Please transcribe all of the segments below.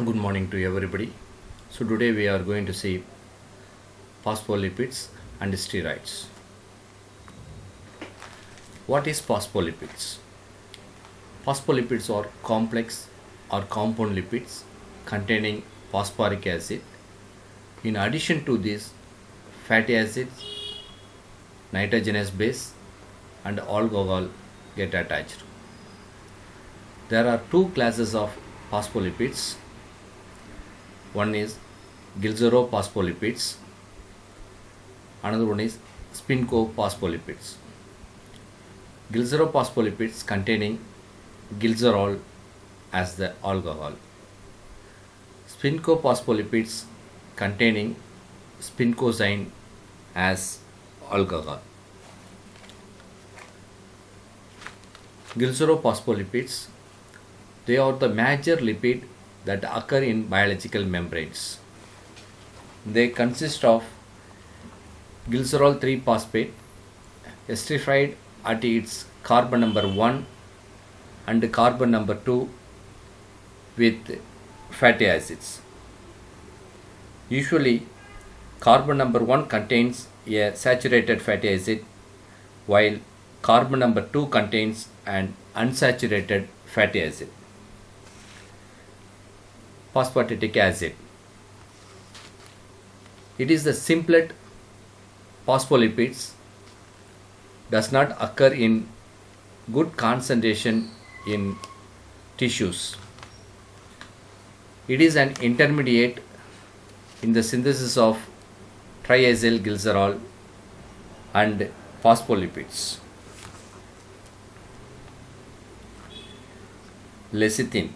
Good morning to everybody. So today we are going to see phospholipids and steroids. What is phospholipids? Phospholipids are complex or compound lipids containing phosphoric acid. In addition to this, fatty acids, nitrogenous base and alcohol get attached. There are two classes of phospholipids. One is glycerophospholipids, another one is spincophospholipids. Glycerophospholipids containing glycerol as the alcohol. Spincophospholipids containing spincosine as alcohol. Glycerophospholipids, they are the major lipid that occur in biological membranes. They consist of glycerol 3 phosphate esterified at its carbon number 1 and carbon number 2 with fatty acids. Usually carbon number 1 contains a saturated fatty acid while carbon number 2 contains an unsaturated fatty acid. Phosphatidic acid. It is the simplet phospholipids, does not occur in good concentration in tissues. It is an intermediate in the synthesis of triacyl glycerol and phospholipids. Lecithin.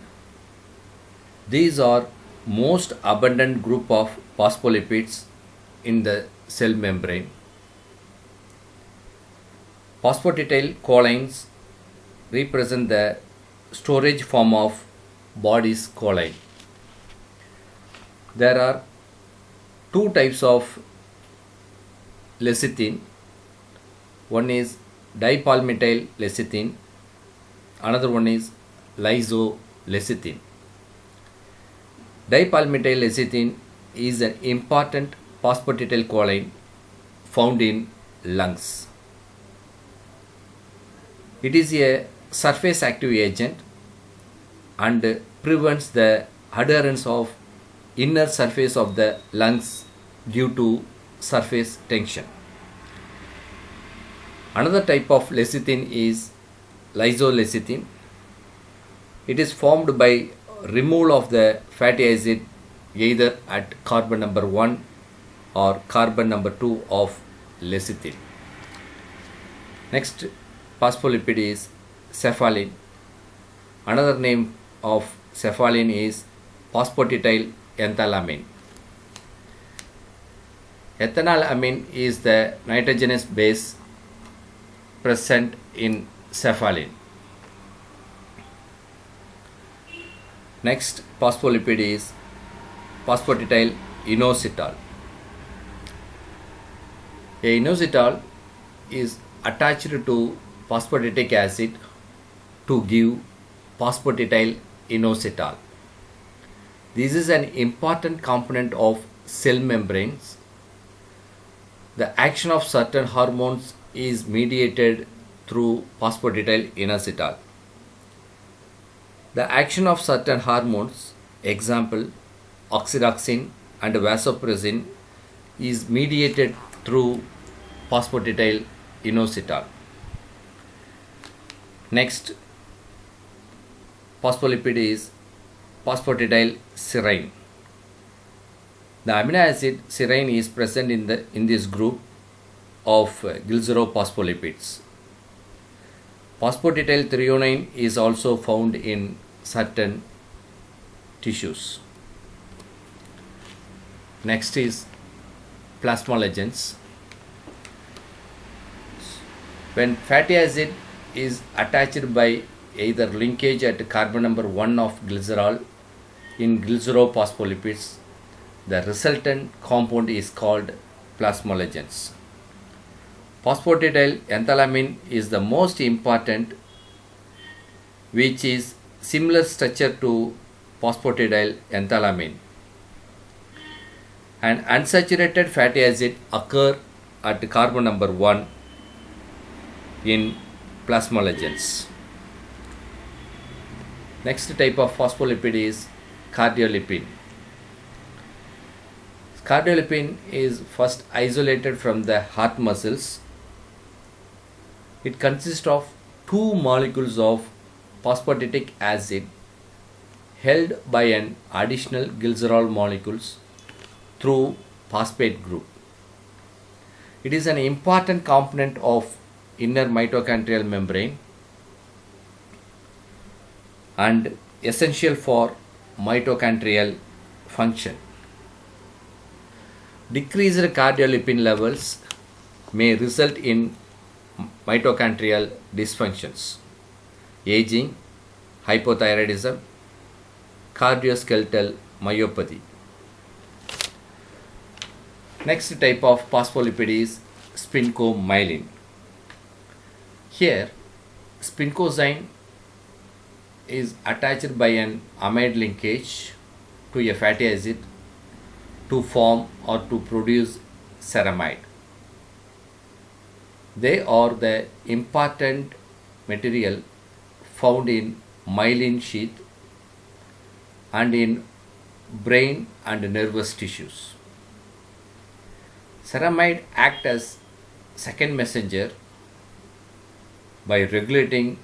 These are most abundant group of phospholipids in the cell membrane. Phosphatidylcholine represent the storage form of body's choline. There are two types of lecithin. One is dipalmityl lecithin, another one is lysolecithin. Dipalmityl lecithin is an important phosphatidylcholine found in lungs. It is a surface active agent and prevents the adherence of inner surface of the lungs due to surface tension. Another type of lecithin is lysolecithin. It is formed by removal of the fatty acid either at carbon number 1 or carbon number 2 of lecithin. Next phospholipid is cephalin. Another name of cephalin is phosphatidyl ethylamine. Ethylamine is the nitrogenous base present in cephalin. Next phospholipid is phosphatidyl inositol. A inositol is attached to phosphatidic acid to give phosphatidyl inositol. This is an important component of cell membranes. The action of certain hormones is mediated through phosphatidyl inositol. The action of certain hormones, example oxytocin and vasopressin, is mediated through phosphatidyl inositol. Next phospholipid is phosphatidyl serine. The amino acid serine is present in this group of glycerophospholipids. Phosphatidyl threonine is also found in certain tissues. Next is plasmalogens. When fatty acid is attached by either linkage at carbon number 1 of glycerol in glycerophospholipids, the resultant compound is called plasmalogens. Phosphatidyl ethylamine is the most important, which is similar structure to phosphatidyl enthalamine. And unsaturated fatty acid occur at carbon number 1 in plasmalogens. Next type of phospholipid is cardiolipin. Cardiolipin is first isolated from the heart muscles. It consists of two molecules of phosphatidic acid held by an additional glycerol molecules through phosphate group. It is an important component of inner mitochondrial membrane and essential for mitochondrial function. Decreased cardiolipin levels may result in mitochondrial dysfunctions, aging, hypothyroidism, cardioskeletal myopathy. Next type of phospholipid is sphingomyelin. Here, sphingosine is attached by an amide linkage to a fatty acid to form or to produce ceramide. They are the important material found in myelin sheath and in brain and nervous tissues. Ceramide act as second messenger by regulating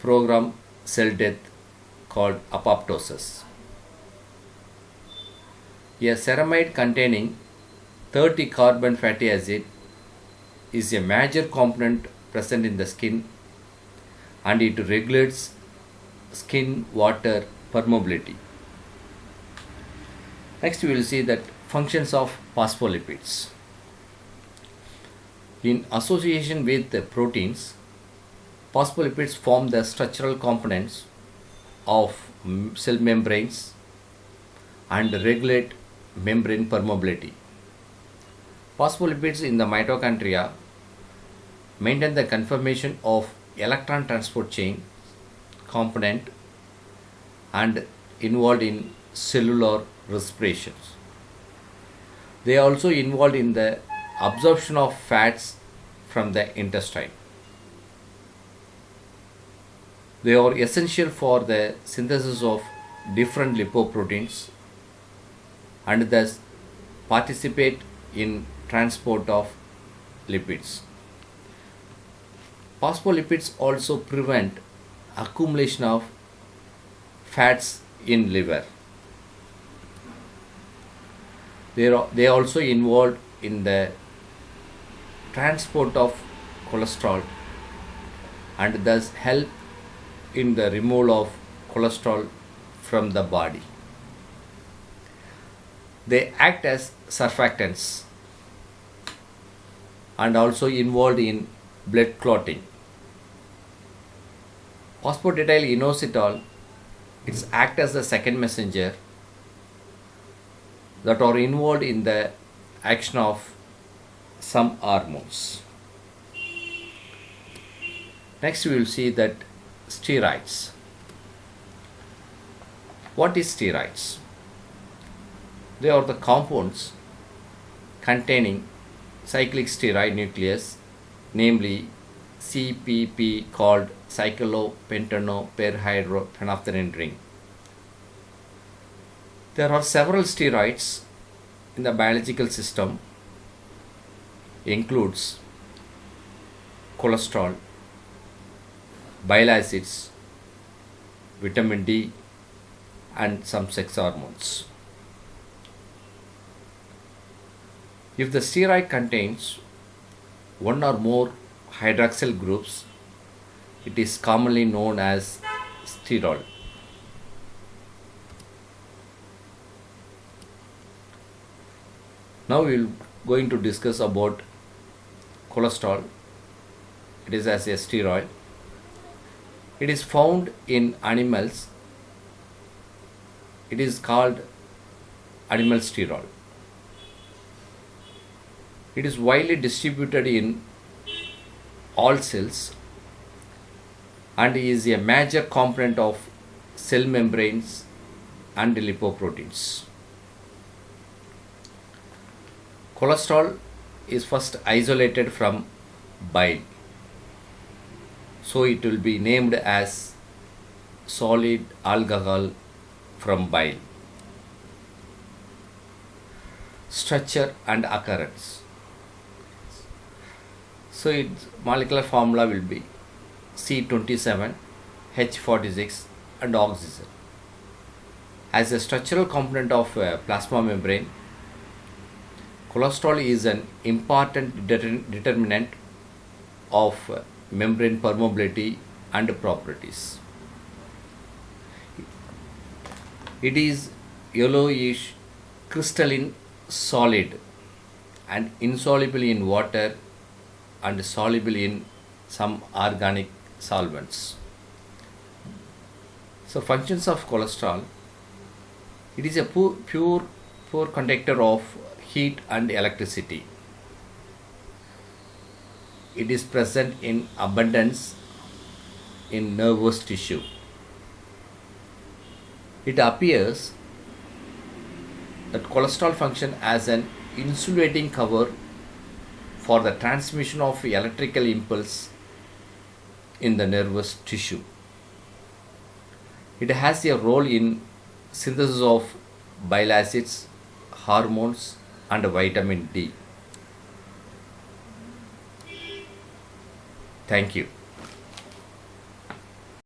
programmed cell death called apoptosis. A ceramide containing 30 carbon fatty acid is a major component present in the skin and it regulates skin water permeability. Next we will see that functions of phospholipids. In association with the proteins, phospholipids form the structural components of cell membranes and regulate membrane permeability. Phospholipids in the mitochondria maintain the conformation of electron transport chain component and involved in cellular respiration. They are also involved in the absorption of fats from the intestine. They are essential for the synthesis of different lipoproteins and thus participate in transport of lipids. Phospholipids also prevent accumulation of fats in liver. They are also involved in the transport of cholesterol and thus help in the removal of cholesterol from the body. They act as surfactants and also involved in blood clotting. Phosphatidyl inositol, it acts as the second messenger that are involved in the action of some hormones. Next we will see that steroids. What is steroids? They are the compounds containing cyclic steroid nucleus, namely CPP, called cyclopentanoperhydrophenolphthalein ring. There are several steroids in the biological system, includes cholesterol, bile acids, vitamin D and some sex hormones. If the steroid contains one or more hydroxyl groups, it is commonly known as steroid. Now we will going to discuss about cholesterol. It is as a steroid. It is found in animals. It is called animal steroid. It is widely distributed in all cells and is a major component of cell membranes and lipoproteins. Cholesterol is first isolated from bile, so it will be named as solid alcohol from bile. Structure and occurrence. So its molecular formula will be C27, H46 and oxygen. As a structural component of plasma membrane, cholesterol is an important determinant of membrane permeability and properties. It is yellowish crystalline solid and insoluble in water and soluble in some organic solvents. So functions of cholesterol: it is a poor conductor of heat and electricity. It is present in abundance in nervous tissue. It appears that cholesterol function as an insulating cover for the transmission of electrical impulse in the nervous tissue. It has a role in synthesis of bile acids, hormones and vitamin D. Thank you.